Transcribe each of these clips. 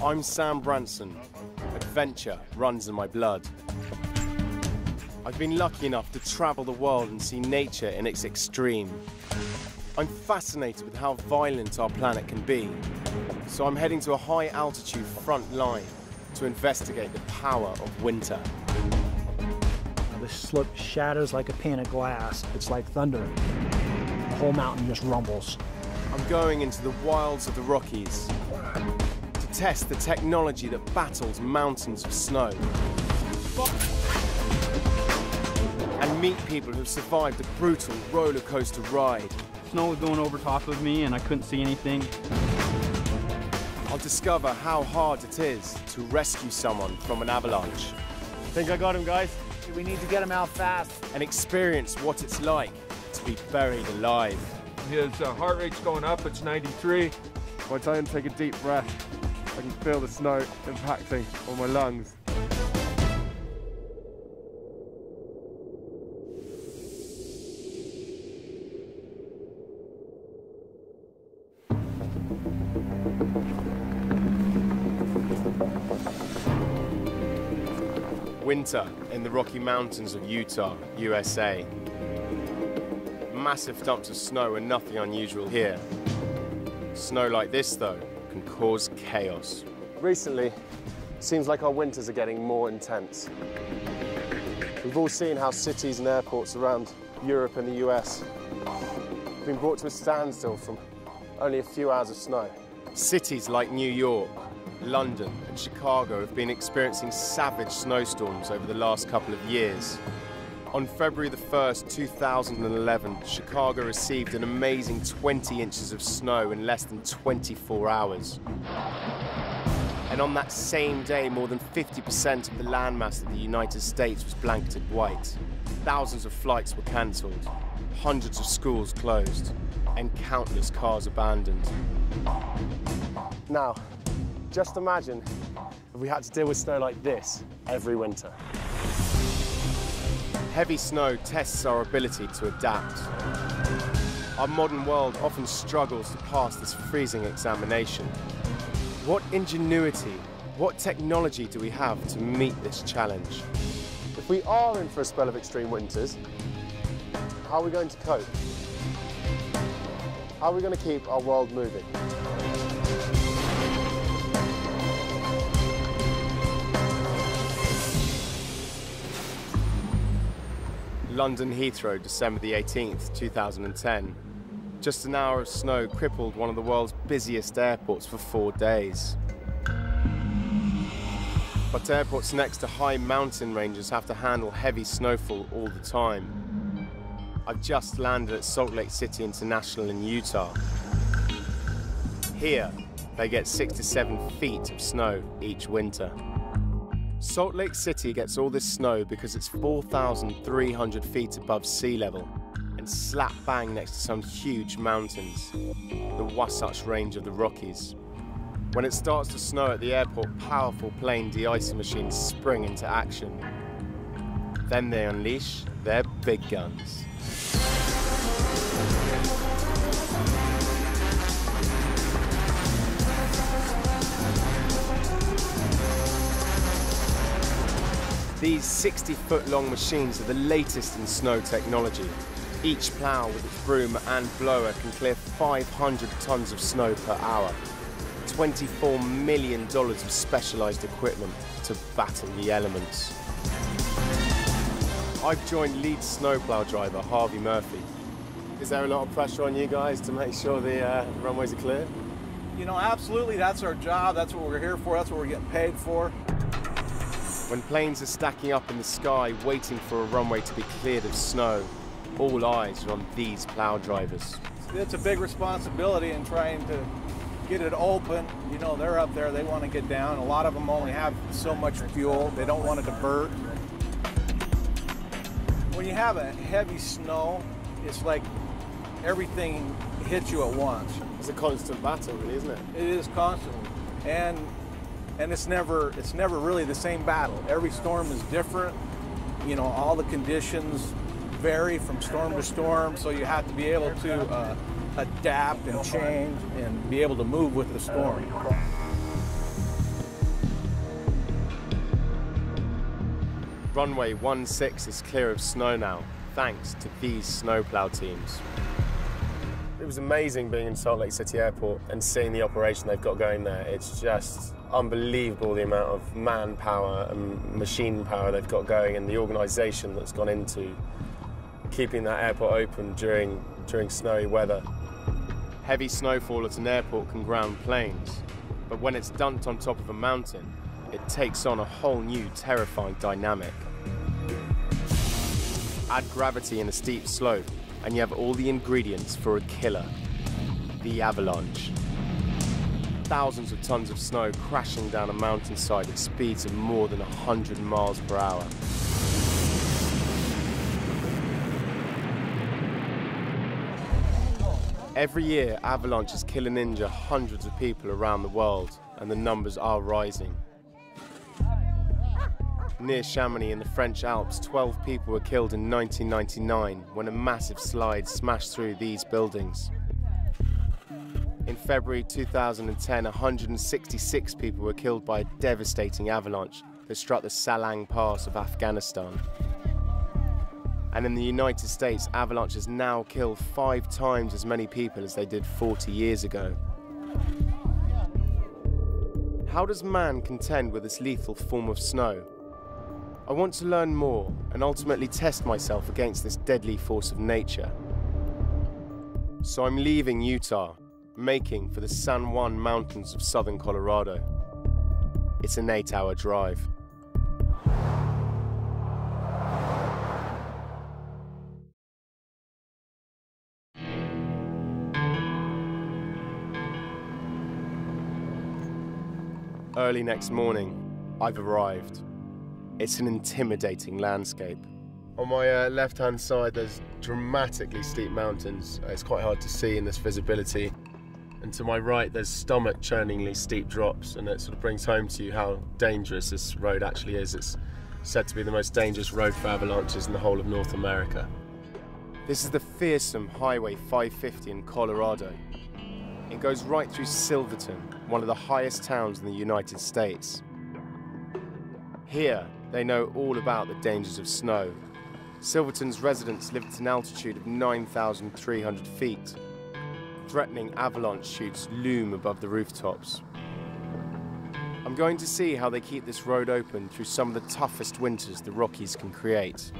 I'm Sam Branson. Adventure runs in my blood. I've been lucky enough to travel the world and see nature in its extreme. I'm fascinated with how violent our planet can be, so I'm heading to a high-altitude front line to investigate the power of winter. The slope shatters like a pane of glass. It's like thunder. The whole mountain just rumbles. I'm going into the wilds of the Rockies to test the technology that battles mountains of snow and meet people who've survived a brutal roller coaster ride. Snow was going over top of me and I couldn't see anything. I'll discover how hard it is to rescue someone from an avalanche. Think I got him, guys? We need to get him out fast. And experience what it's like to be buried alive. His heart rate's going up, it's 93. By the time I take a deep breath, I can feel the snow impacting on my lungs. Winter in the Rocky Mountains of Utah, USA. Massive dumps of snow are nothing unusual here. Snow like this, though, can cause chaos. Recently, it seems like our winters are getting more intense. We've all seen how cities and airports around Europe and the US have been brought to a standstill from only a few hours of snow. Cities like New York, London and Chicago have been experiencing savage snowstorms over the last couple of years. On February the 1st, 2011, Chicago received an amazing 20 inches of snow in less than 24 hours. And on that same day, more than 50% of the landmass of the United States was blanketed white. Thousands of flights were cancelled, hundreds of schools closed, and countless cars abandoned. Now, just imagine if we had to deal with snow like this every winter. Heavy snow tests our ability to adapt. Our modern world often struggles to pass this freezing examination. What ingenuity, what technology do we have to meet this challenge? If we are in for a spell of extreme winters, how are we going to cope? How are we going to keep our world moving? London Heathrow, December the 18th, 2010. Just an hour of snow crippled one of the world's busiest airports for 4 days. But airports next to high mountain ranges have to handle heavy snowfall all the time. I've just landed at Salt Lake City International in Utah. Here, they get 6 to 7 feet of snow each winter. Salt Lake City gets all this snow because it's 4,300 feet above sea level and slap bang next to some huge mountains, the Wasatch Range of the Rockies. When it starts to snow at the airport, powerful plane de-icing machines spring into action. Then they unleash their big guns. These 60-foot-long machines are the latest in snow technology. Each plough with its broom and blower can clear 500 tons of snow per hour. $24 million of specialised equipment to battle the elements. I've joined lead snowplow driver Harvey Murphy. Is there a lot of pressure on you guys to make sure the runways are clear? You know, absolutely, that's our job, that's what we're here for, that's what we're getting paid for. When planes are stacking up in the sky, waiting for a runway to be cleared of snow, all eyes are on these plow drivers. It's a big responsibility in trying to get it open. You know, they're up there, they want to get down. A lot of them only have so much fuel, they don't want to divert. When you have a heavy snow, it's like everything hits you at once. It's a constant battle, really, isn't it? It is constantly. And it's never really the same battle. Every storm is different. You know, all the conditions vary from storm to storm, so you have to be able to adapt and change and be able to move with the storm. Runway 16 is clear of snow now, thanks to these snowplow teams. It was amazing being in Salt Lake City Airport and seeing the operation they've got going there. It's just unbelievable the amount of manpower and machine power they've got going and the organisation that's gone into keeping that airport open during snowy weather. Heavy snowfall at an airport can ground planes, but when it's dumped on top of a mountain, it takes on a whole new terrifying dynamic. Add gravity in a steep slope, and you have all the ingredients for a killer, the avalanche. Thousands of tons of snow crashing down a mountainside at speeds of more than 100 miles per hour. Every year, avalanches kill and injure hundreds of people around the world, and the numbers are rising. Near Chamonix in the French Alps, 12 people were killed in 1999 when a massive slide smashed through these buildings. In February 2010, 166 people were killed by a devastating avalanche that struck the Salang Pass of Afghanistan. And in the United States, avalanches now kill 5 times as many people as they did 40 years ago. How does man contend with this lethal form of snow? I want to learn more and ultimately test myself against this deadly force of nature. So I'm leaving Utah, making for the San Juan Mountains of southern Colorado. It's an 8-hour drive. Early next morning, I've arrived. It's an intimidating landscape. On my left-hand side, there's dramatically steep mountains. It's quite hard to see in this visibility. And to my right, there's stomach-churningly steep drops, and it sort of brings home to you how dangerous this road actually is. It's said to be the most dangerous road for avalanches in the whole of North America. This is the fearsome Highway 550 in Colorado. It goes right through Silverton, one of the highest towns in the United States. Here, they know all about the dangers of snow. Silverton's residents live at an altitude of 9,300 feet. Threatening avalanche chutes loom above the rooftops. I'm going to see how they keep this road open through some of the toughest winters the Rockies can create.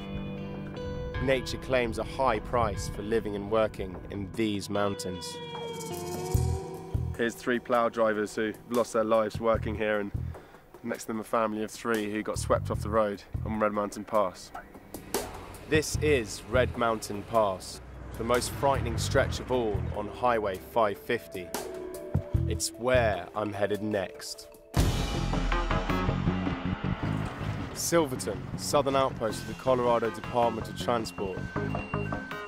Nature claims a high price for living and working in these mountains. Here's 3 plough drivers who lost their lives working here, and next to them a family of 3 who got swept off the road on Red Mountain Pass. This is Red Mountain Pass, the most frightening stretch of all on Highway 550. It's where I'm headed next. Silverton, southern outpost of the Colorado Department of Transport.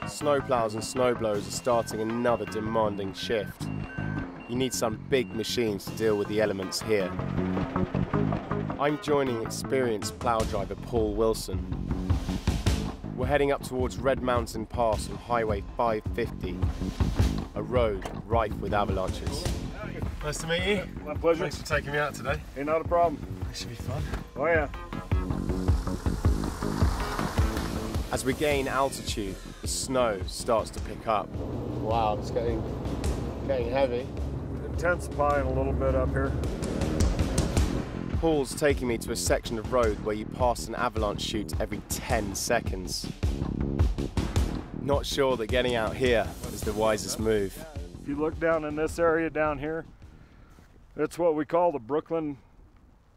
Snowplows and snowblowers are starting another demanding shift. You need some big machines to deal with the elements here. I'm joining experienced plow driver Paul Wilson. We're heading up towards Red Mountain Pass on Highway 550, a road rife with avalanches. Nice to meet you. My pleasure. Thanks for taking me out today. Hey, not a problem. This should be fun. Oh yeah. As we gain altitude, the snow starts to pick up. Wow, it's getting heavy. Intensifying a little bit up here. Paul's taking me to a section of road where you pass an avalanche chute every 10 seconds. Not sure that getting out here is the wisest move. If you look down in this area down here, it's what we call the Brooklyn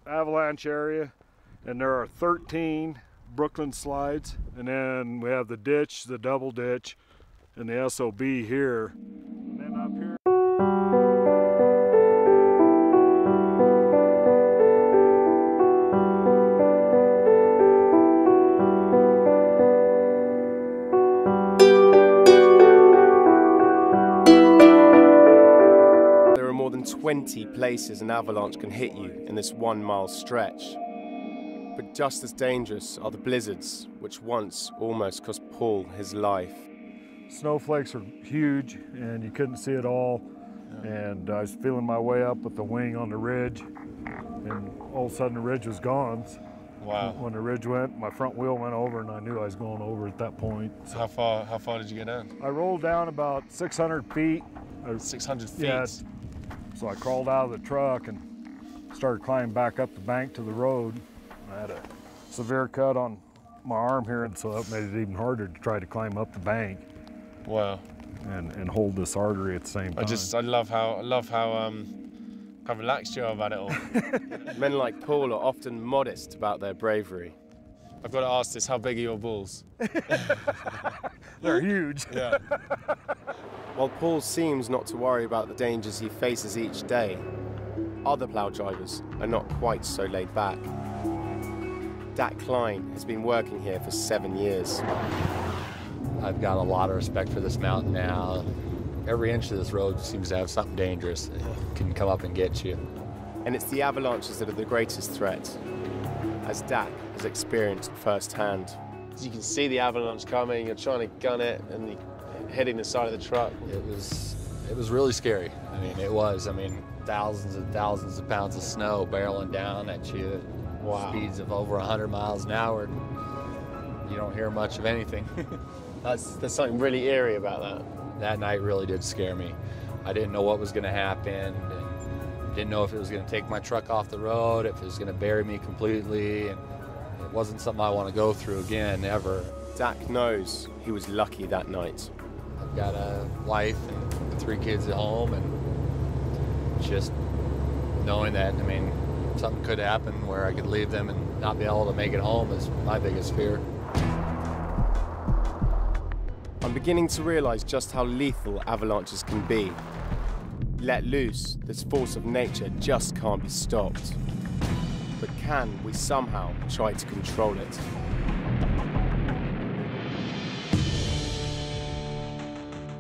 avalanche area, and there are 13 Brooklyn slides, and then we have the ditch, the double ditch, and the SOB here. And then up here. There are more than 20 places an avalanche can hit you in this 1-mile stretch. But just as dangerous are the blizzards, which once almost cost Paul his life. Snowflakes are huge, and you couldn't see it all. And I was feeling my way up with the wing on the ridge, and all of a sudden the ridge was gone. Wow. When the ridge went, my front wheel went over, and I knew I was going over at that point. So how far did you get down? I rolled down about 600 feet. 600 feet? Yeah. So I crawled out of the truck and started climbing back up the bank to the road. I had a severe cut on my arm here, and so that made it even harder to try to climb up the bank. Wow. And hold this artery at the same time. I love how relaxed you are about it all. Men like Paul are often modest about their bravery. I've got to ask this, how big are your balls? They're huge. Yeah. While Paul seems not to worry about the dangers he faces each day, other plough drivers are not quite so laid back. Dak Klein has been working here for 7 years. I've got a lot of respect for this mountain now. Every inch of this road seems to have something dangerous that can come up and get you. And it's the avalanches that are the greatest threat, as Dak has experienced firsthand. You can see the avalanche coming, you're trying to gun it, and you're hitting the side of the truck. It was really scary. I mean, it was. I mean, thousands and thousands of pounds of snow barreling down at you at speeds of over 100 miles an hour. You don't hear much of anything. There's something really eerie about that. That night really did scare me. I didn't know what was going to happen, and didn't know if it was going to take my truck off the road, if it was going to bury me completely, and it wasn't something I want to go through again, ever. Dak knows he was lucky that night. I've got a wife and 3 kids at home, and just knowing that, I mean, something could happen where I could leave them and not be able to make it home is my biggest fear. I'm beginning to realize just how lethal avalanches can be. Let loose, this force of nature just can't be stopped. But can we somehow try to control it?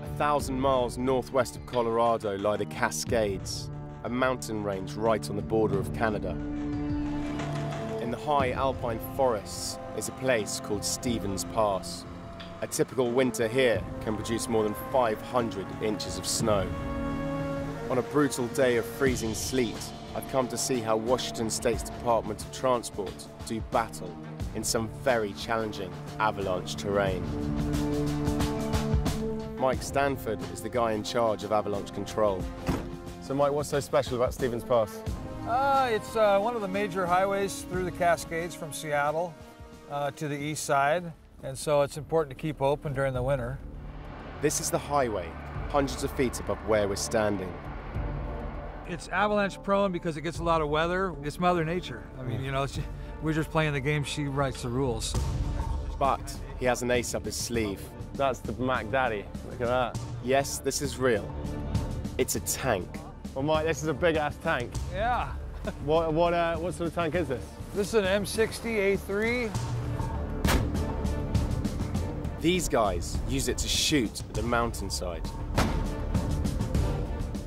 A 1,000 miles northwest of Colorado lie the Cascades, a mountain range right on the border of Canada. In the high alpine forests is a place called Stevens Pass. A typical winter here can produce more than 500 inches of snow. On a brutal day of freezing sleet, I've come to see how Washington State's Department of Transport do battle in some very challenging avalanche terrain. Mike Stanford is the guy in charge of avalanche control. So Mike, what's so special about Stevens Pass? It's one of the major highways through the Cascades from Seattle to the east side. And so it's important to keep open during the winter. This is the highway, hundreds of feet above where we're standing. It's avalanche prone because it gets a lot of weather. It's Mother Nature. I mean, you know, we're just playing the game. She writes the rules. But he has an ace up his sleeve. That's the Mac Daddy. Look at that. Yes, this is real. It's a tank. Well, Mike, this is a big-ass tank. Yeah. What sort of tank is this? This is an M60 A3. These guys use it to shoot at the mountainside.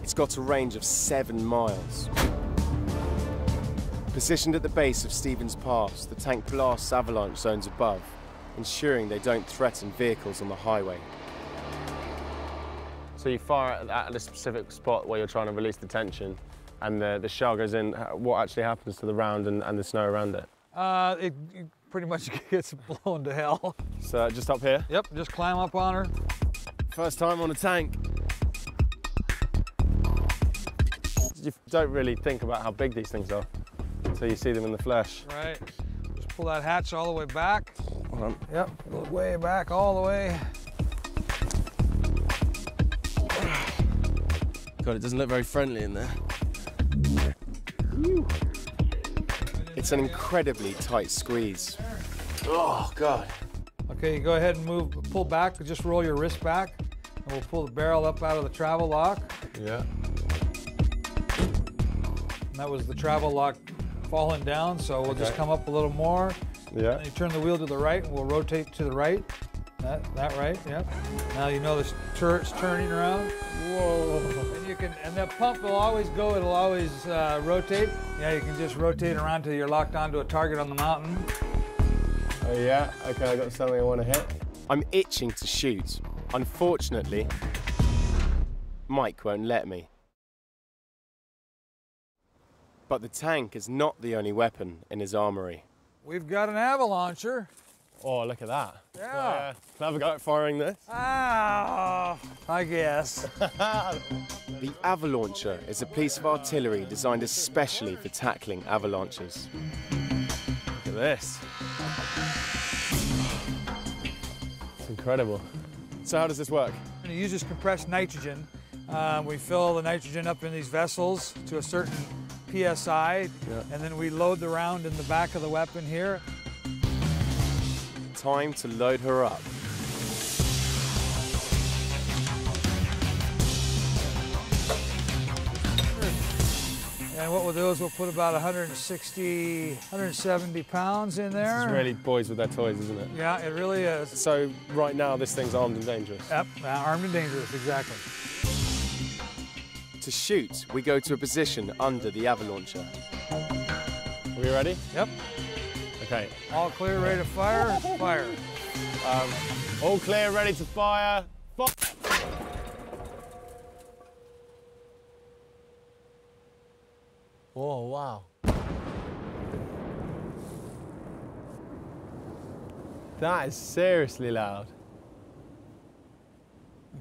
It's got a range of 7 miles. Positioned at the base of Stevens Pass, the tank blasts avalanche zones above, ensuring they don't threaten vehicles on the highway. So you fire at a specific spot where you're trying to release the tension, and the shell goes in. What actually happens to the round and the snow around it? It pretty much gets blown to hell. So just up here? Yep, just climb up on her. First time on a tank. You don't really think about how big these things are until you see them in the flesh. Right. Just pull that hatch all the way back. Hold on. Yep, go way back, all the way. God, it doesn't look very friendly in there. It's an incredibly tight squeeze. Oh, God. Okay, you go ahead and pull back, just roll your wrist back, and we'll pull the barrel up out of the travel lock. Yeah. And that was the travel lock falling down, so we'll just come up a little more. Yeah. And you turn the wheel to the right, and we'll rotate to the right. That right, yep. Now you know the turret's turning around. Whoa. And that pump will always go, it'll always rotate. Yeah, you can just rotate around till you're locked onto a target on the mountain. Oh yeah, okay, I got something I want to hit. I'm itching to shoot. Unfortunately, Mike won't let me. But the tank is not the only weapon in his armory. we've got an avalauncher. Oh, look at that. Yeah. Can I have a go at firing this? Ah, I guess. The avalauncher is a piece of artillery designed especially for tackling avalanches. Look at this. It's incredible. So how does this work? And it uses compressed nitrogen. We fill the nitrogen up in these vessels to a certain PSI, and then we load the round in the back of the weapon here. Time to load her up. And what we'll do is we'll put about 160, 170 pounds in there. It's really boys with their toys, isn't it? Yeah, it really is. So right now this thing's armed and dangerous. Yep, armed and dangerous, exactly. To shoot, we go to a position under the avalauncher. Are we ready? Yep. Okay. All clear, ready to fire? Fire. All clear, ready to fire. Oh, wow. That is seriously loud.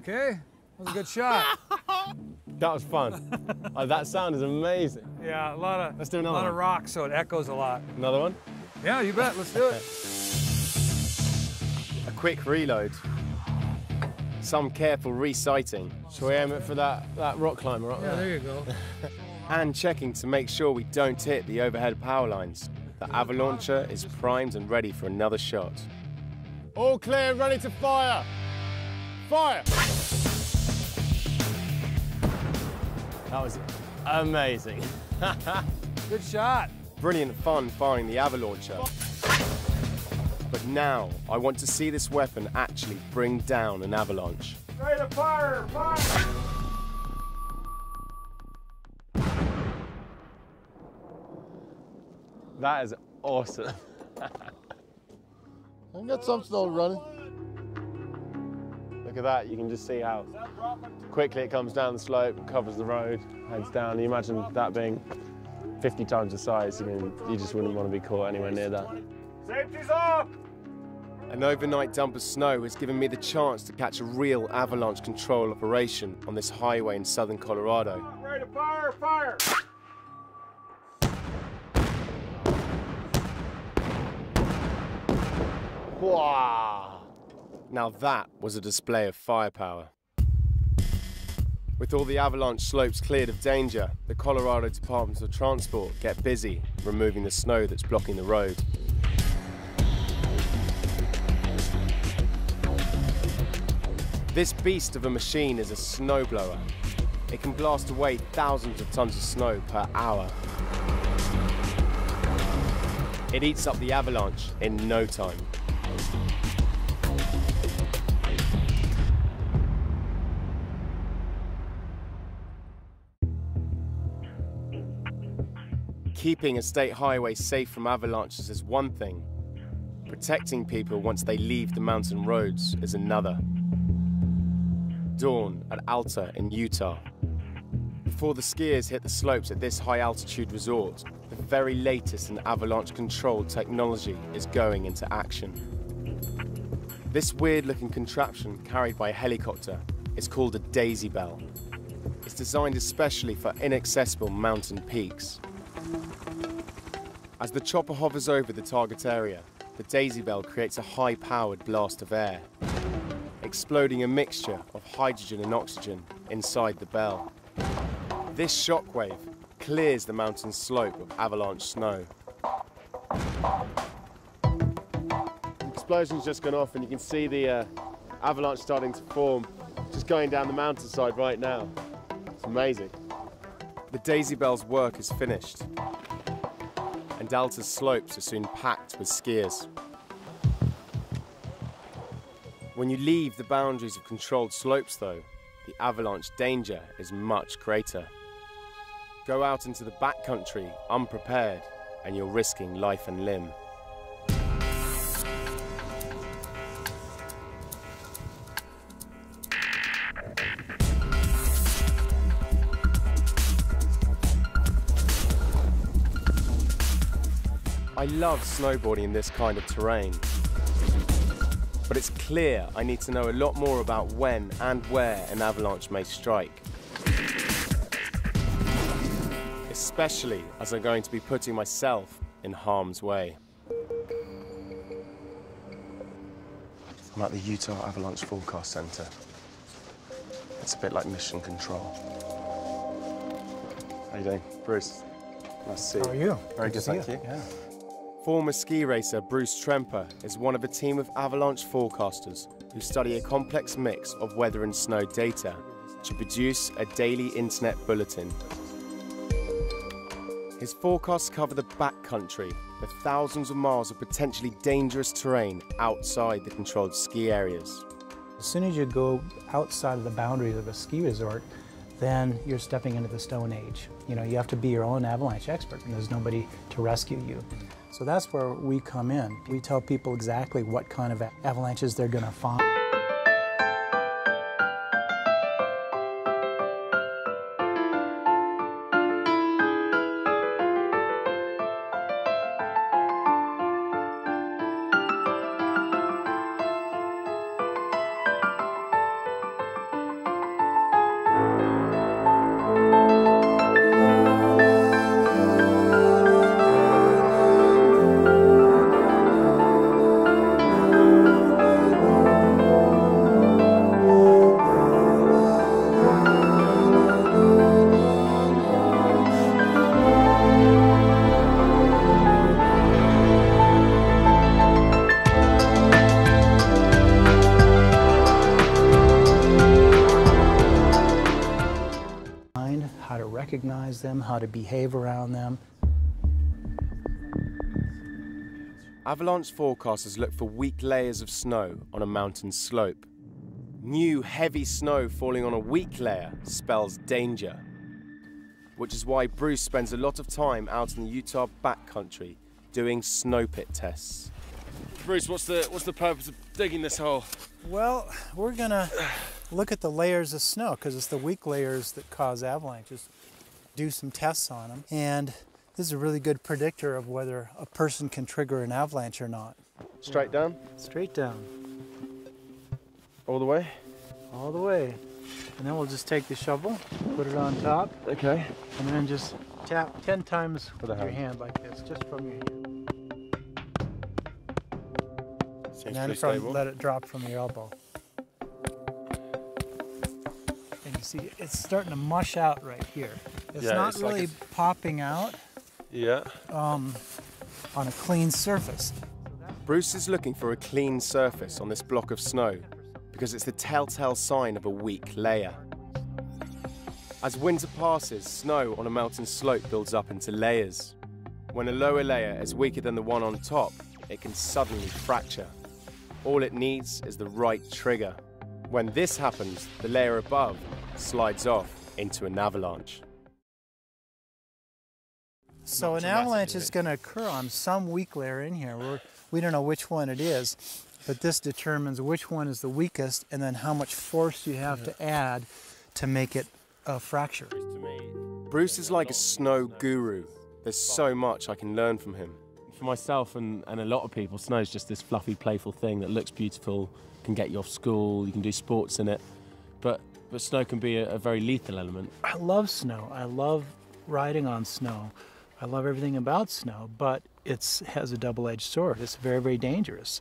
Okay, that was a good shot. That was fun. That sound is amazing. Yeah, Let's do another lot one. of rock, so it echoes a lot. Another one? Yeah, you bet. Let's do it. A quick reload. Some careful resighting. Shall we aim it for that rock climber up Yeah, there you go. And checking to make sure we don't hit the overhead power lines. The avalauncher is primed and ready for another shot. All clear, ready to fire. Fire! That was amazing. Good shot. Brilliant fun firing the avalauncher. But now, I want to see this weapon actually bring down an avalanche. Ready to fire! Fire! That is awesome. I got some still running. Look at that, you can just see how quickly it comes down the slope, covers the road, heads down. You imagine that being 50 times the size. I mean, you just wouldn't want to be caught anywhere near that. Safety's off! An overnight dump of snow has given me the chance to catch a real avalanche control operation on this highway in southern Colorado. Ready to fire! Fire! Wow! Now that was a display of firepower. With all the avalanche slopes cleared of danger, the Colorado Department of Transport get busy removing the snow that's blocking the road. This beast of a machine is a snowblower. It can blast away thousands of tons of snow per hour. It eats up the avalanche in no time. Keeping a state highway safe from avalanches is one thing. Protecting people once they leave the mountain roads is another. Dawn at Alta in Utah. Before the skiers hit the slopes at this high-altitude resort, the very latest in avalanche-controlled technology is going into action. This weird-looking contraption carried by a helicopter is called a daisy bell. It's designed especially for inaccessible mountain peaks. As the chopper hovers over the target area, the daisy bell creates a high-powered blast of air, exploding a mixture of hydrogen and oxygen inside the bell. This shockwave clears the mountain slope of avalanche snow. The explosion's just gone off and you can see the avalanche starting to form, just going down the mountainside right now. It's amazing. The daisy bell's work is finished, and Alta's slopes are soon packed with skiers. When you leave the boundaries of controlled slopes, though, the avalanche danger is much greater. Go out into the backcountry unprepared, and you're risking life and limb. I love snowboarding in this kind of terrain. But it's clear I need to know a lot more about when and where an avalanche may strike. Especially as I'm going to be putting myself in harm's way. I'm at the Utah Avalanche Forecast Center. It's a bit like mission control. How you doing? Bruce, nice to see you. How are you? Very good, thank you. Yeah. Former ski racer Bruce Tremper is one of a team of avalanche forecasters who study a complex mix of weather and snow data to produce a daily internet bulletin. His forecasts cover the backcountry, the thousands of miles of potentially dangerous terrain outside the controlled ski areas. As soon as you go outside of the boundaries of a ski resort, then you're stepping into the Stone Age. You know, you have to be your own avalanche expert, and there's nobody to rescue you. So that's where we come in. We tell people exactly what kind of avalanches they're going to find. How to recognize them, how to behave around them. Avalanche forecasters look for weak layers of snow on a mountain slope. New heavy snow falling on a weak layer spells danger, which is why Bruce spends a lot of time out in the Utah backcountry doing snow pit tests. Bruce, what's the purpose of digging this hole? Well, we're gonna look at the layers of snow because it's the weak layers that cause avalanches. Do some tests on them, and this is a really good predictor of whether a person can trigger an avalanche or not. Straight down? Straight down. All the way? All the way. And then we'll just take the shovel, put it on top. Okay. And then just tap 10 times with your hand like this, just from your hand. Seems and then let it drop from your elbow. And you see, it's starting to mush out right here. It's not really like popping out on a clean surface. Bruce is looking for a clean surface on this block of snow because it's the telltale sign of a weak layer. As winter passes, snow on a mountain slope builds up into layers. When a lower layer is weaker than the one on top, it can suddenly fracture. All it needs is the right trigger. When this happens, the layer above slides off into an avalanche. So an avalanche is going to occur on some weak layer in here. We don't know which one it is, but this determines which one is the weakest and then how much force you have to add to make it fracture. Bruce is like a snow guru. There's so much I can learn from him. For myself and a lot of people, snow is just this fluffy, playful thing that looks beautiful, can get you off school, you can do sports in it, but snow can be a very lethal element. I love snow. I love riding on snow. I love everything about snow, but it has a double-edged sword. It's very, very dangerous.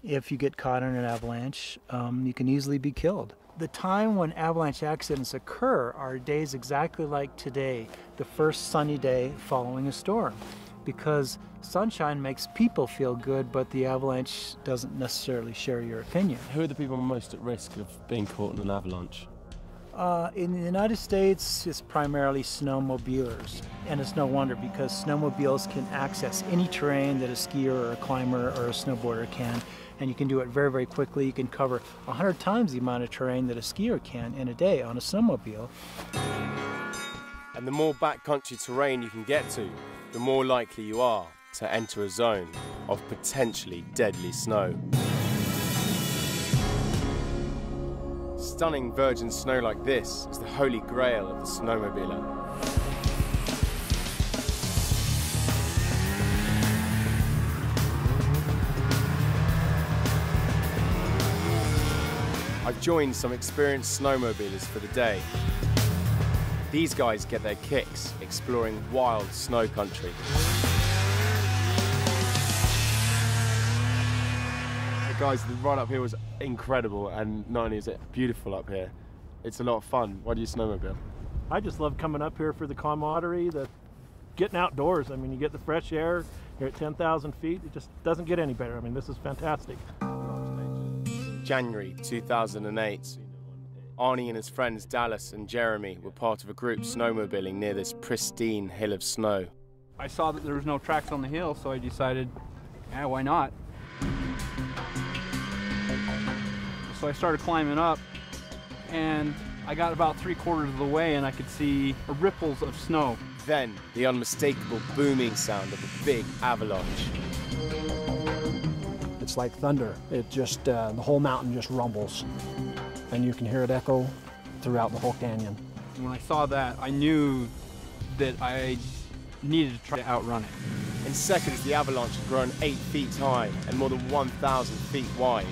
If you get caught in an avalanche, you can easily be killed. The time when avalanche accidents occur are days exactly like today, the first sunny day following a storm, because sunshine makes people feel good, but the avalanche doesn't necessarily share your opinion. Who are the people most at risk of being caught in an avalanche? In the United States, it's primarily snowmobilers, and it's no wonder because snowmobiles can access any terrain that a skier or a climber or a snowboarder can, and you can do it very, very quickly. You can cover 100 times the amount of terrain that a skier can in a day on a snowmobile. And the more backcountry terrain you can get to, the more likely you are to enter a zone of potentially deadly snow. Stunning virgin snow like this is the holy grail of the snowmobiler. I've joined some experienced snowmobilers for the day. These guys get their kicks exploring wild snow country. Guys, the ride up here was incredible, and not only is it beautiful up here, it's a lot of fun. Why do you snowmobile? I just love coming up here for the camaraderie, the getting outdoors. I mean, you get the fresh air, you're at 10,000 feet. It just doesn't get any better. I mean, this is fantastic. January 2008. Arnie and his friends Dallas and Jeremy were part of a group snowmobiling near this pristine hill of snow. I saw that there was no tracks on the hill, so I decided, yeah, why not? So I started climbing up, and I got about 3/4 of the way, and I could see ripples of snow. Then, the unmistakable booming sound of a big avalanche. It's like thunder. It just, the whole mountain just rumbles, and you can hear it echo throughout the whole canyon. When I saw that, I knew that I needed to try to outrun it. In seconds, the avalanche had grown 8 feet high and more than 1,000 feet wide,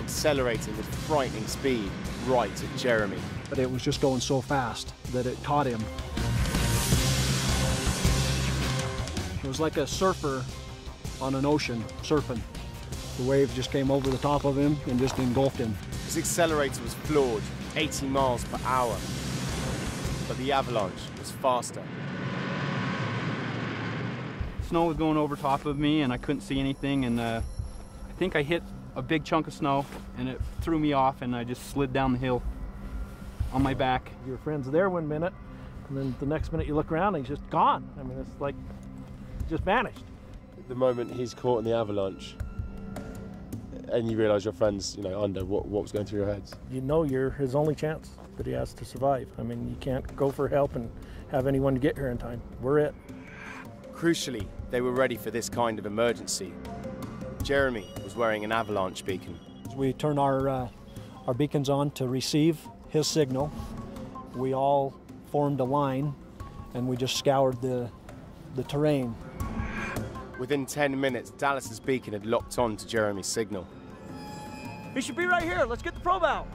accelerating with frightening speed right at Jeremy. But it was just going so fast that it caught him. It was like a surfer on an ocean surfing. The wave just came over the top of him and just engulfed him. His accelerator was floored, 80 miles per hour, but the avalanche was faster. Snow was going over top of me, and I couldn't see anything, and I think I hit a big chunk of snow, and it threw me off, and I just slid down the hill on my back. Your friend's there one minute, and then the next minute you look around and he's just gone. I mean, it's like, just vanished. The moment he's caught in the avalanche, and you realise your friend's, under, what was going through your heads? You know you're his only chance that he has to survive. I mean, you can't go for help and have anyone to get here in time. We're it. Crucially, they were ready for this kind of emergency. Jeremy was wearing an avalanche beacon. We turn our beacons on to receive his signal. We all formed a line, and we just scoured the terrain. Within 10 minutes, Dallas's beacon had locked on to Jeremy's signal. He should be right here. Let's get the probe out.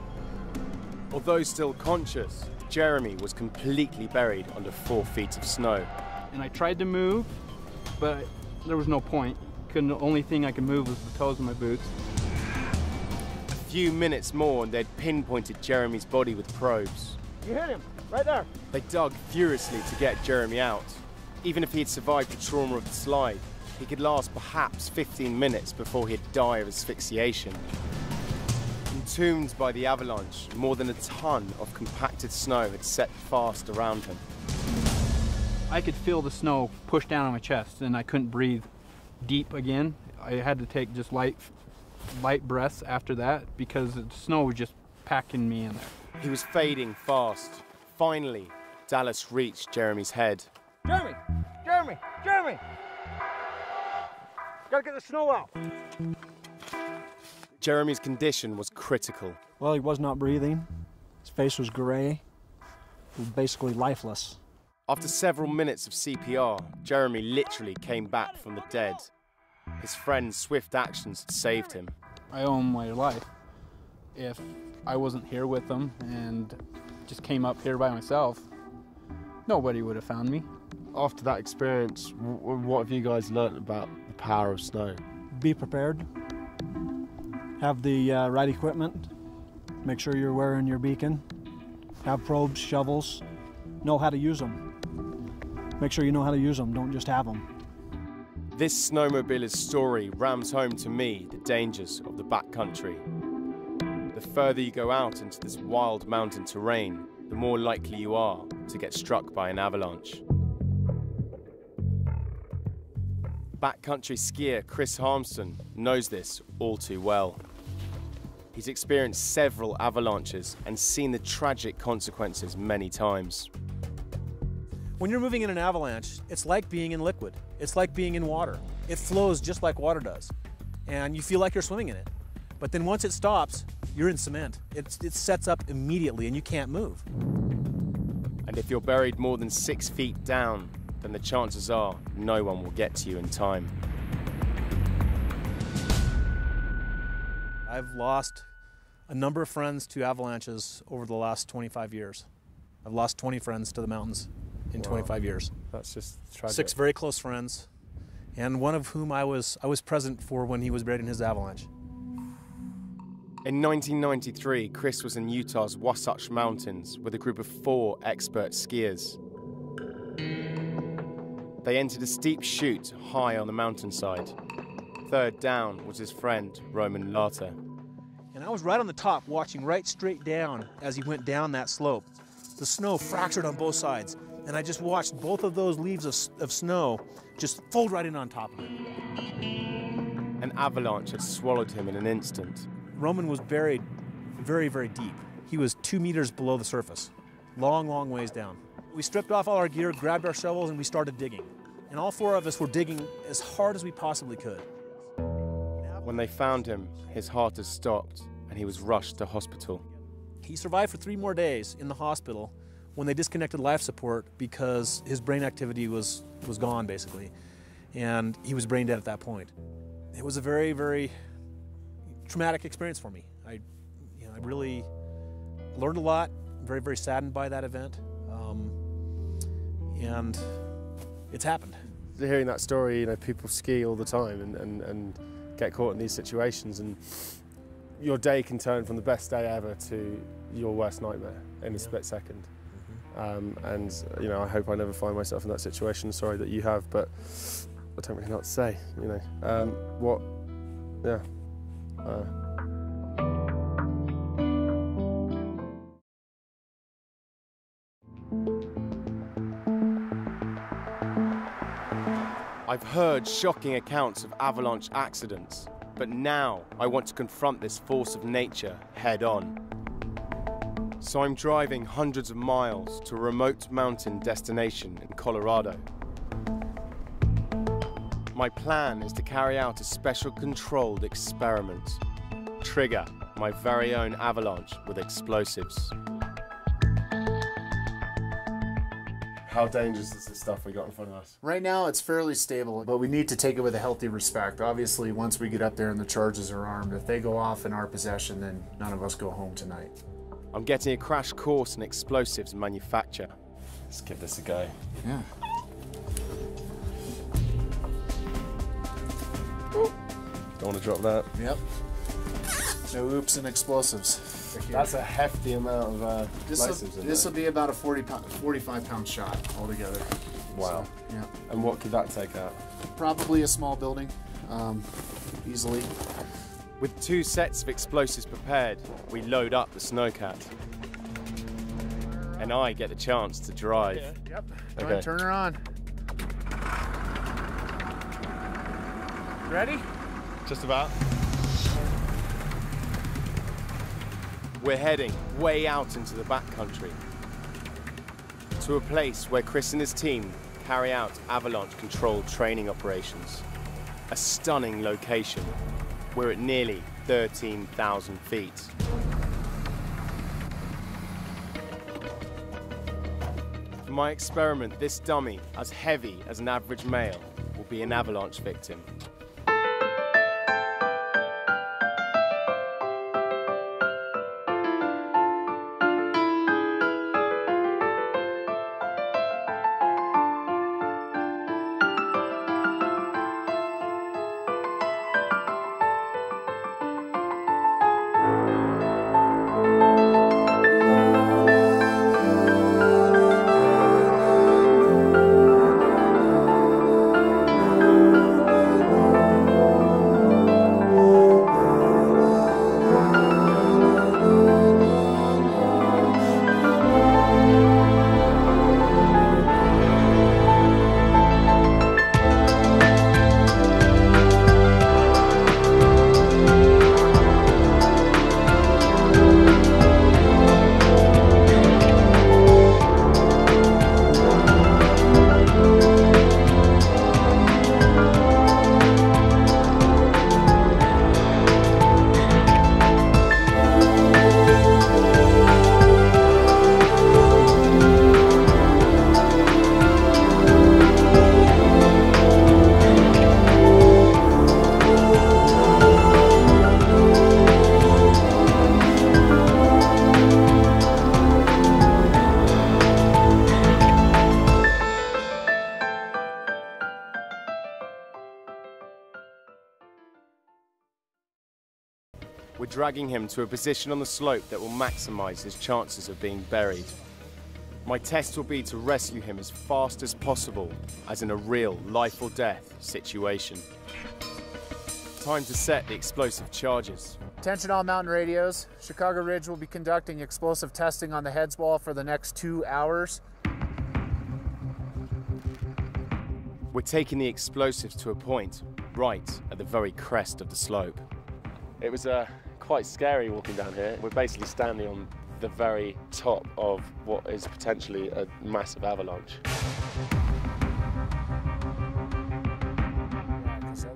Although still conscious, Jeremy was completely buried under 4 feet of snow. And I tried to move, but there was no point. The only thing I could move was the toes of my boots. A few minutes more and they'd pinpointed Jeremy's body with probes. You hit him, right there. They dug furiously to get Jeremy out. Even if he had survived the trauma of the slide, he could last perhaps 15 minutes before he'd die of asphyxiation. Entombed by the avalanche, more than a ton of compacted snow had set fast around him. I could feel the snow push down on my chest, and I couldn't breathe deep again. I had to take just light breaths after that because the snow was just packing me in there. He was fading fast. Finally, Dallas reached Jeremy's head. Jeremy! Jeremy! Jeremy! Gotta get the snow out. Jeremy's condition was critical. Well, he was not breathing. His face was gray. He was basically lifeless. After several minutes of CPR, Jeremy literally came back from the dead. His friend's swift actions had saved him. I owe him my life. If I wasn't here with them and just came up here by myself, nobody would have found me. After that experience, what have you guys learned about the power of snow? Be prepared. Have the right equipment. Make sure you're wearing your beacon. Have probes, shovels. Know how to use them. Make sure you know how to use them, don't just have them. This snowmobiler's story rams home to me the dangers of the backcountry. The further you go out into this wild mountain terrain, the more likely you are to get struck by an avalanche. Backcountry skier Chris Harmston knows this all too well. He's experienced several avalanches and seen the tragic consequences many times. When you're moving in an avalanche, it's like being in liquid. It's like being in water. It flows just like water does, and you feel like you're swimming in it. But then once it stops, you're in cement. It sets up immediately and you can't move. And if you're buried more than 6 feet down, then the chances are no one will get to you in time. I've lost a number of friends to avalanches over the last 25 years. I've lost 20 friends to the mountains in 25 years. That's just tragic. 6 very close friends, and one of whom I was present for when he was buried in his avalanche. In 1993, Chris was in Utah's Wasatch Mountains with a group of 4 expert skiers. They entered a steep chute high on the mountainside. Third down was his friend, Roman Lata. And I was right on the top, watching right straight down as he went down that slope. The snow fractured on both sides, and I just watched both of those leaves of snow just fold right in on top of it. An avalanche had swallowed him in an instant. Roman was buried very, very deep. He was 2 meters below the surface, long, long ways down. We stripped off all our gear, grabbed our shovels, and we started digging. And all 4 of us were digging as hard as we possibly could. When they found him, his heart had stopped and he was rushed to hospital. He survived for 3 more days in the hospital when they disconnected life support because his brain activity was gone, basically. And he was brain dead at that point. It was a very, very traumatic experience for me. I really learned a lot, very, very saddened by that event. And it's happened. Hearing that story, people ski all the time and get caught in these situations, and your day can turn from the best day ever to your worst nightmare in a split second. And I hope I never find myself in that situation. Sorry that you have, but I don't really know what to say. I've heard shocking accounts of avalanche accidents, but now I want to confront this force of nature head on. So I'm driving hundreds of miles to a remote mountain destination in Colorado. My plan is to carry out a special controlled experiment, trigger my very own avalanche with explosives. How dangerous is this stuff we got in front of us? Right now it's fairly stable, but we need to take it with a healthy respect. Obviously, once we get up there and the charges are armed, if they go off in our possession, then none of us go home tonight. I'm getting a crash course in explosives manufacture. Let's give this a go. Yeah. Don't want to drop that. Yep. No oops and explosives. That's a hefty amount of explosives in there. This will be about a 45-pound shot altogether. Wow. So, yeah. And what could that take out? Probably a small building, easily. With 2 sets of explosives prepared, we load up the snowcat. And I get the chance to drive. Yeah, yep. Go Okay. ahead, turn her on. Ready? Just about. We're heading way out into the backcountry to a place where Chris and his team carry out avalanche-controlled training operations. A stunning location. We're at nearly 13,000 feet. For my experiment, this dummy, as heavy as an average male, will be an avalanche victim. We're dragging him to a position on the slope that will maximize his chances of being buried. My test will be to rescue him as fast as possible, as in a real life or death situation. Time to set the explosive charges. Attention all mountain radios. Chicago Ridge will be conducting explosive testing on the heads wall for the next 2 hours. We're taking the explosives to a point right at the very crest of the slope. It was quite scary walking down here. We're basically standing on the very top of what is potentially a massive avalanche.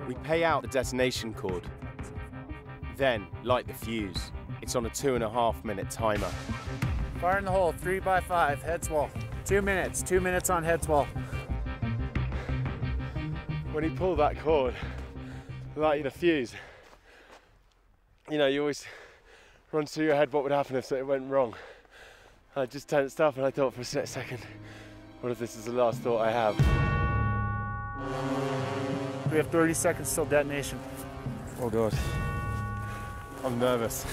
We pay out the detonation cord, then light the fuse. It's on a 2.5-minute timer. Fire in the hole, 3 by 5, heads wall. 2 minutes, 2 minutes on heads wall. When he pulled that cord, lighting the fuse, you know, you always run through your head what would happen if it went wrong. I just tensed up and I thought for a second, what if this is the last thought I have? We have 30 seconds till detonation. Oh God, I'm nervous.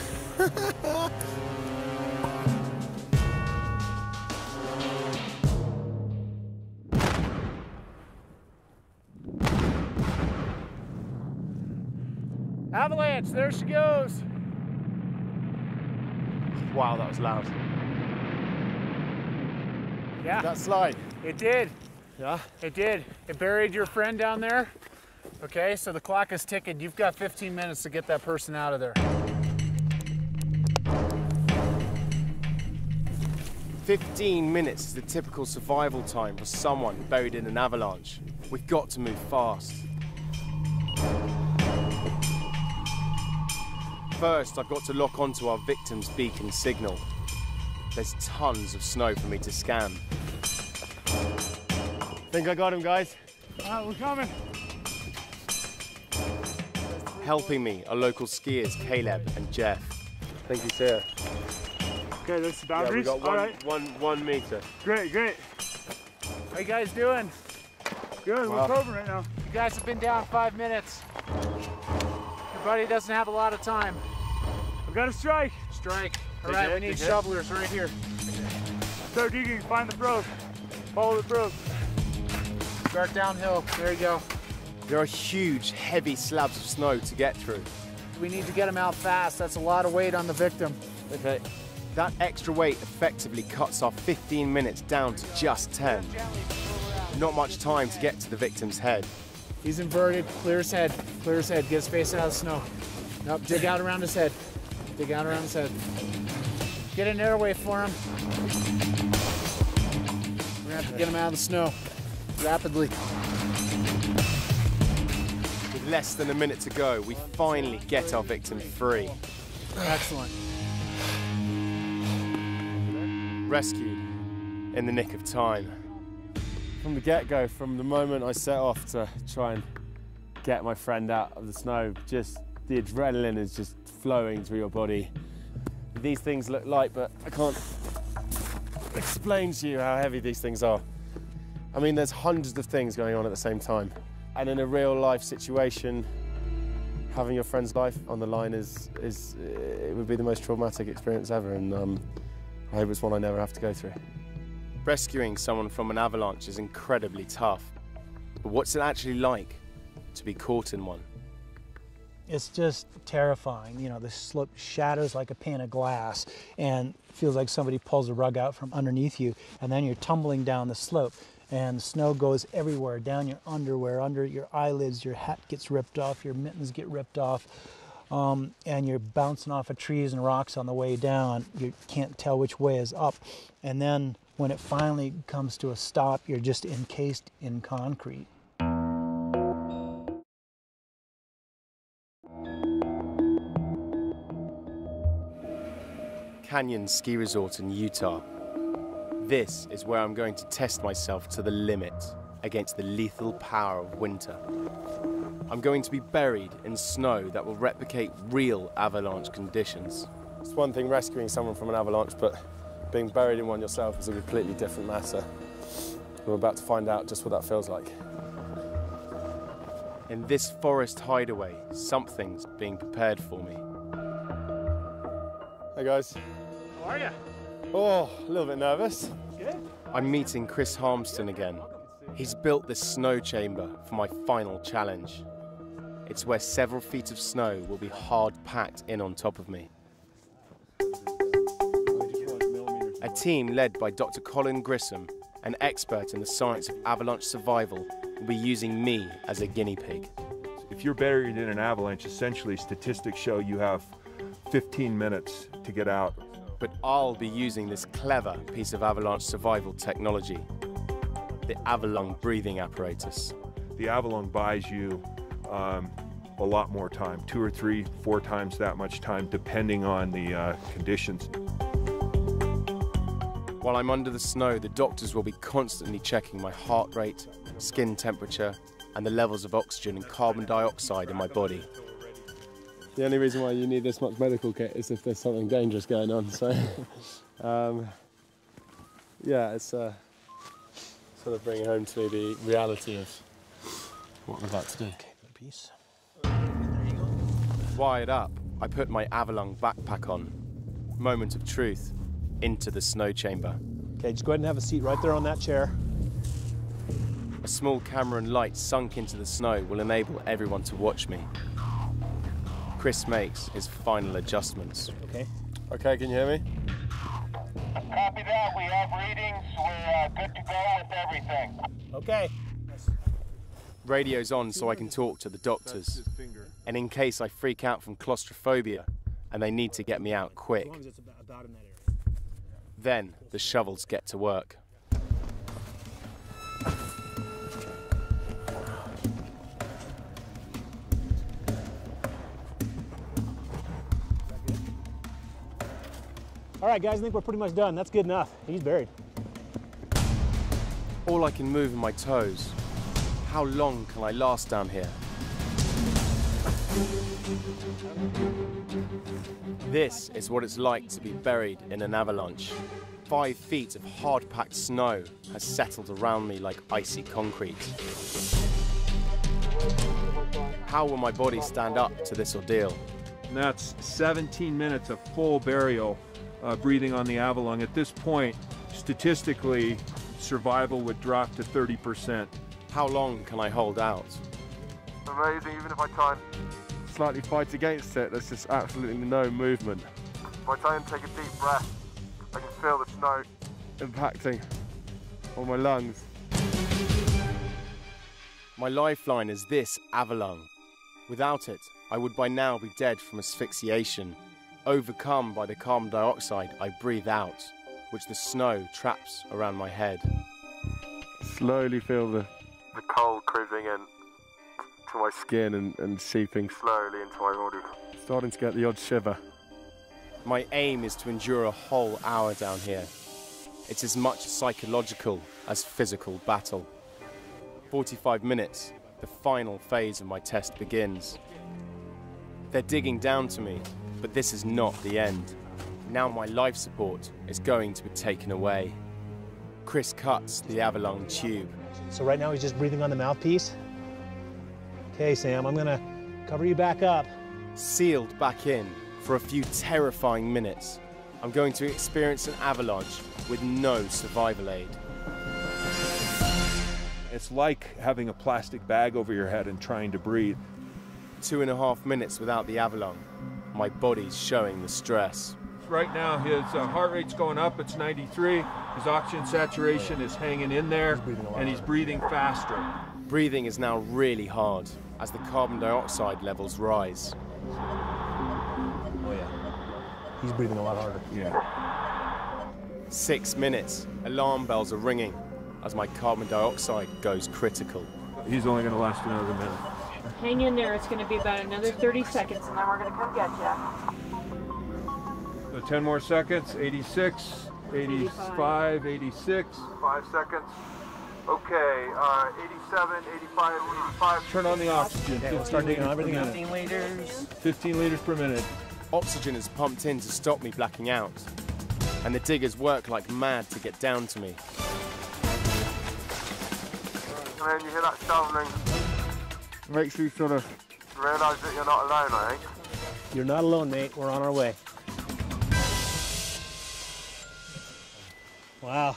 Avalanche, there she goes. Wow, that was loud. Yeah. That slide. It did. Yeah? It did. It buried your friend down there. Okay, so the clock is ticking. You've got 15 minutes to get that person out of there. 15 minutes is the typical survival time for someone buried in an avalanche. We've got to move fast. First, I've got to lock onto our victim's beacon signal. There's tons of snow for me to scan. Think I got him, guys. We're coming. Helping me are local skiers Caleb and Jeff. I think he's here. Okay, that's the boundaries. Yeah, we got All right. one meter. Great, great. How you guys doing? Good, Wow. we're probing right now. You guys have been down 5 minutes. Your buddy doesn't have a lot of time. We've got a strike. Strike. All right, we need shovelers right here. Start digging, find the brook. Follow the brook. Start downhill. There you go. There are huge, heavy slabs of snow to get through. We need to get them out fast. That's a lot of weight on the victim. Okay. That extra weight effectively cuts our 15 minutes down to just 10. Not much time to get to the victim's head. He's inverted. Clear his head. Clear his head. Get his face out of the snow. Nope, dig out around his head. Dig out around his head. Get an airway for him. We're gonna have to get him out of the snow rapidly. With less than a minute to go, we finally get our victim free. Excellent. Rescued in the nick of time. From the get-go, from the moment I set off to try and get my friend out of the snow, just the adrenaline is just flowing through your body. These things look light, but I can't explain to you how heavy these things are. I mean, there's hundreds of things going on at the same time. And in a real life situation, having your friend's life on the line it would be the most traumatic experience ever, and I hope it's one I never have to go through. Rescuing someone from an avalanche is incredibly tough. But what's it actually like to be caught in one? It's just terrifying. You know, the slope shatters like a pane of glass and feels like somebody pulls a rug out from underneath you, and then you're tumbling down the slope and the snow goes everywhere, down your underwear, under your eyelids, your hat gets ripped off, your mittens get ripped off, and you're bouncing off of trees and rocks on the way down. You can't tell which way is up. And then when it finally comes to a stop, you're just encased in concrete. Canyon Ski Resort in Utah. This is where I'm going to test myself to the limit against the lethal power of winter. I'm going to be buried in snow that will replicate real avalanche conditions. It's one thing rescuing someone from an avalanche, but being buried in one yourself is a completely different matter. We're about to find out just what that feels like. In this forest hideaway, something's being prepared for me. Hey guys. How are you? Oh, a little bit nervous. Good. I'm meeting Chris Harmston again. He's built this snow chamber for my final challenge. It's where several feet of snow will be hard packed in on top of me. A team led by Dr. Colin Grissom, an expert in the science of avalanche survival, will be using me as a guinea pig. If you're buried in an avalanche, essentially statistics show you have 15 minutes to get out. But I'll be using this clever piece of avalanche survival technology, the Avalon breathing apparatus. The Avalon buys you a lot more time, 2 or 3, 4 times that much time, depending on the conditions. While I'm under the snow, the doctors will be constantly checking my heart rate, skin temperature, and the levels of oxygen and carbon dioxide in my body. The only reason why you need this much medical kit is if there's something dangerous going on. So, yeah, it's sort of bringing home to me the reality of what we're about to do. Okay, peace. Wired up, I put my Avalon backpack on. Moment of truth. Into the snow chamber. Okay, just go ahead and have a seat right there on that chair. A small camera and light sunk into the snow will enable everyone to watch me. Chris makes his final adjustments. Okay. Okay, can you hear me? Copy that. We have readings. We're good to go with everything. Okay. Radio's on so I can talk to the doctors. And in case I freak out from claustrophobia and they need to get me out quick. As long as it's about in that area. Then the shovels get to work. All right, guys, I think we're pretty much done. That's good enough. He's buried. All I can move are my toes. How long can I last down here? This is what it's like to be buried in an avalanche. 5 feet of hard-packed snow has settled around me like icy concrete. How will my body stand up to this ordeal? And that's 17 minutes of full burial, breathing on the Avalon. At this point, statistically, survival would drop to 30%. How long can I hold out? Amazing, even if I try and Slightly fight against it, there's just absolutely no movement. if I try and take a deep breath, I can feel the snow Impacting on my lungs. My lifeline is this Avalon. Without it, I would by now be dead from asphyxiation. Overcome by the carbon dioxide I breathe out, which the snow traps around my head. Slowly feel the cold creeping in to my skin and seeping. slowly into my body. Starting to get the odd shiver. My aim is to endure a whole hour down here. It's as much a psychological as physical battle. 45 minutes, the final phase of my test begins. They're digging down to me, but this is not the end. Now my life support is going to be taken away. Chris cuts the Avalon tube. So right now he's just breathing on the mouthpiece. Okay, Sam, I'm gonna cover you back up. Sealed back in for a few terrifying minutes, I'm going to experience an avalanche with no survival aid. It's like having a plastic bag over your head and trying to breathe. 2.5 minutes without the Avalon. My body's showing the stress. Right now, his heart rate's going up. It's 93. His oxygen saturation is hanging in there, and he's breathing faster. Breathing is now really hard as the carbon dioxide levels rise. Oh yeah, he's breathing a lot harder. Yeah. 6 minutes, alarm bells are ringing as my carbon dioxide goes critical. He's only going to last another minute. Hang in there, it's going to be about another 30 seconds and then we're going to come get you. So 10 more seconds, 86, 85, 86. 5 seconds. Okay, 87, 85, 85. Turn on the oxygen. Okay, we'll start digging everything out. 15 liters. 15 liters per minute. Oxygen is pumped in to stop me blacking out, and the diggers work like mad to get down to me. And then you hear that shoveling. Makes you sort of Realise that you're not alone, I think. You're not alone, mate. We're on our way. Wow.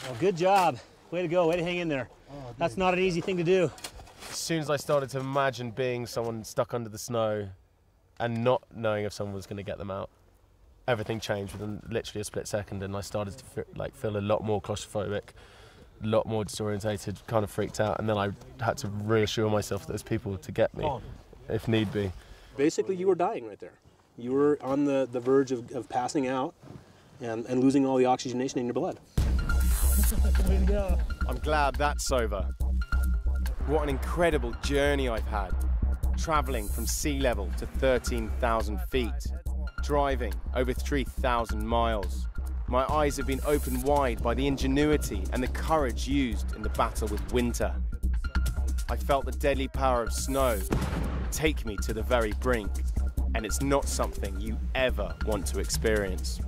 Well, good job. Way to go. Way to hang in there. That's not an easy thing to do. As soon as I started to imagine being someone stuck under the snow and not knowing if someone was going to get them out, everything changed within literally a split second, and I started to feel a lot more claustrophobic, a lot more disorientated, kind of freaked out, and then I had to reassure myself that there's people to get me if need be. Basically, you were dying right there. You were on the verge of passing out and losing all the oxygenation in your blood. Way to go. I'm glad that's over. What an incredible journey I've had. Traveling from sea level to 13,000 feet. Driving over 3,000 miles. My eyes have been opened wide by the ingenuity and the courage used in the battle with winter. I felt the deadly power of snow take me to the very brink, and it's not something you ever want to experience.